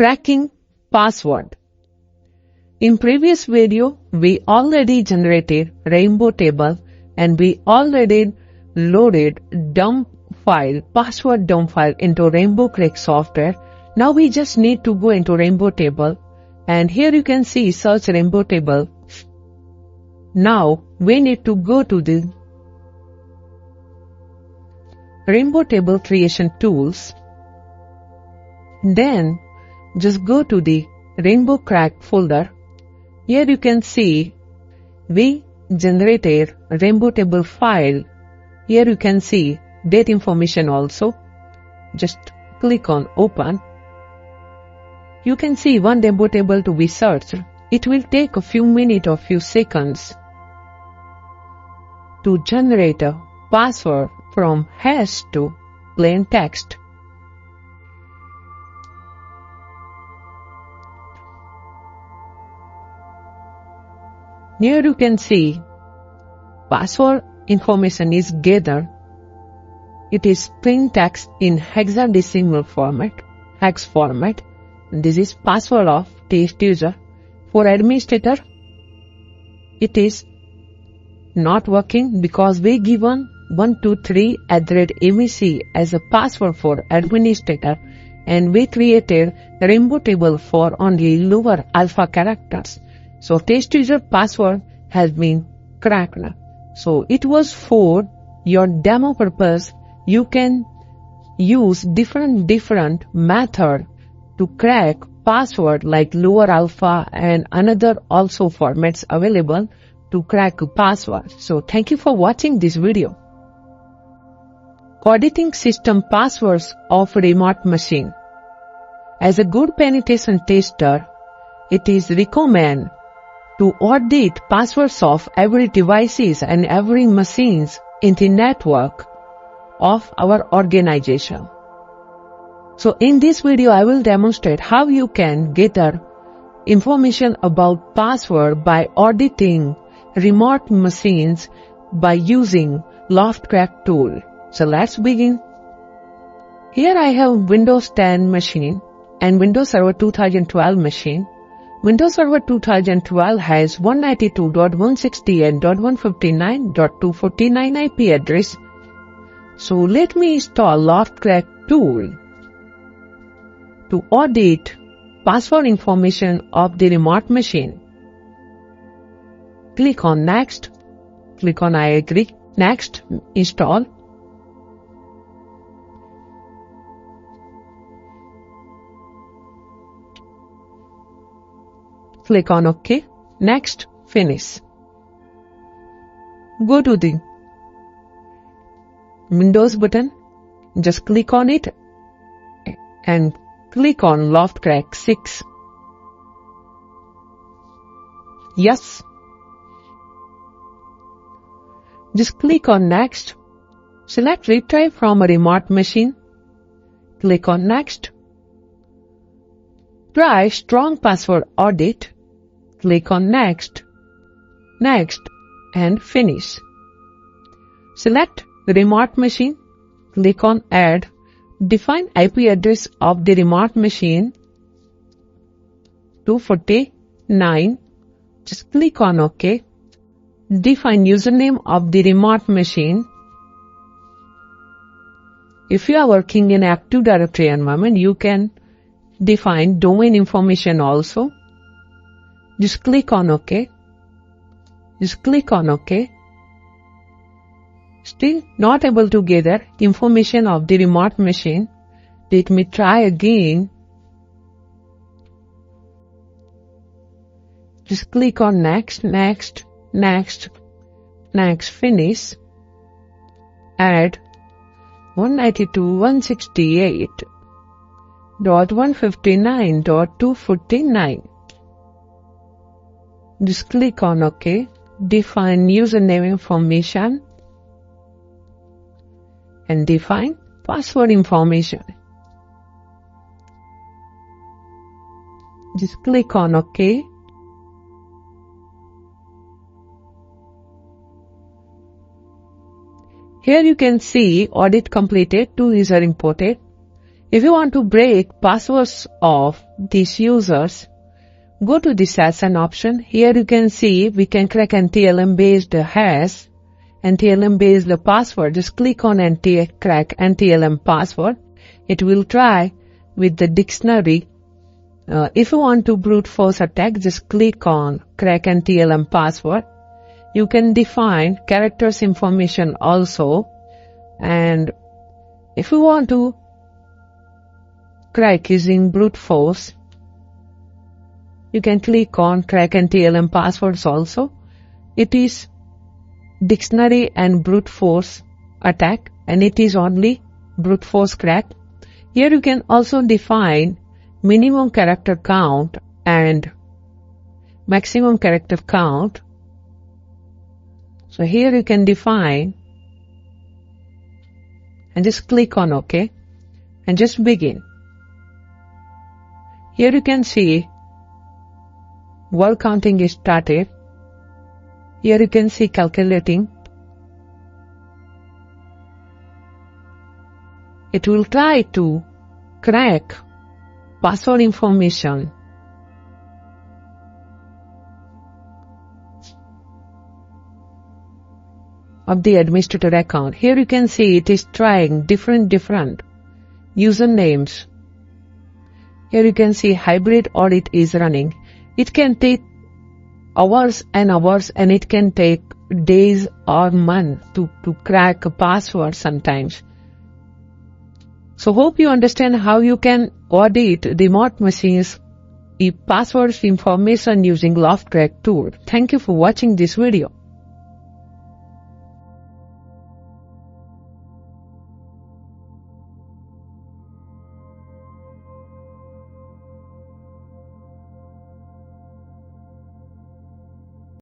Cracking password. In previous video, we already generated rainbow table and we already loaded dump file, password dump file into Rainbow Crack software. Now we just need to go into rainbow table and here you can see search rainbow table. Now we need to go to the rainbow table creation tools. Then just go to the Rainbow Crack folder. Here you can see we generated rainbow table file. Here you can see date information also. Just click on open. You can see one rainbow table to be searched. It will take a few minutes or few seconds to generate a password from hash to plain text. Here you can see password information is gathered. It is plain text in hexadecimal format, hex format. This is password of test user. For administrator, it is not working because we given 123@MEC as a password for administrator and we created rainbow table for only lower alpha characters. So test user password has been cracked. So it was for your demo purpose. You can use different method to crack password like lower alpha and another also formats available to crack password. So thank you for watching this video. Auditing system passwords of remote machine. As a good penetration tester, it is recommended to audit passwords of every devices and every machines in the network of our organization. So in this video, I will demonstrate how you can gather information about password by auditing remote machines by using LoftCrack tool. So let's begin. Here I have Windows 10 machine and Windows Server 2012 machine. Windows Server 2012 has 192.168.159.249 IP address. So let me install LoftCrack tool to audit password information of the remote machine. Click on Next. Click on I agree. Next. Install. Click on OK. Next. Finish. Go to the Windows button. Just click on it and click on LoftCrack 6. Yes. Just click on Next. Select Retry from a remote machine. Click on Next. Try Strong Password Audit. Click on Next. Next and Finish. Select Remote Machine. Click on Add. Define IP address of the remote machine 249. Just click on OK. Define username of the remote machine. If you are working in Active Directory environment, you can define domain information also. Just click on OK. Just click on OK. Still not able to gather information of the remote machine. Let me try again. Just click on Next, Next, Next, Next, Finish. Add 192.168.159.249. Just click on OK. Define username information and define password information. Just click on OK. Here you can see audit completed, 2 user imported. If you want to break passwords of these users, go to the session option. Here you can see we can crack NTLM based hash, NTLM based password. Just click on crack NTLM password. It will try with the dictionary. If you want to brute force attack, just click on crack NTLM password. You can define characters information also. And if you want to crack using brute force, you can click on crack NTLM passwords also. It is dictionary and brute force attack, and it is only brute force crack. Here you can also define minimum character count and maximum character count. So here you can define and just click on OK and just begin. Here you can see word counting is started. Here you can see calculating. It will try to crack password information. Of the administrator account. Here you can see it is trying different usernames. Here you can see hybrid audit is running. It can take hours and hours, and it can take days or months to crack a password sometimes. So hope you understand how you can audit remote machines passwords information using LoftCrack tool. Thank you for watching this video.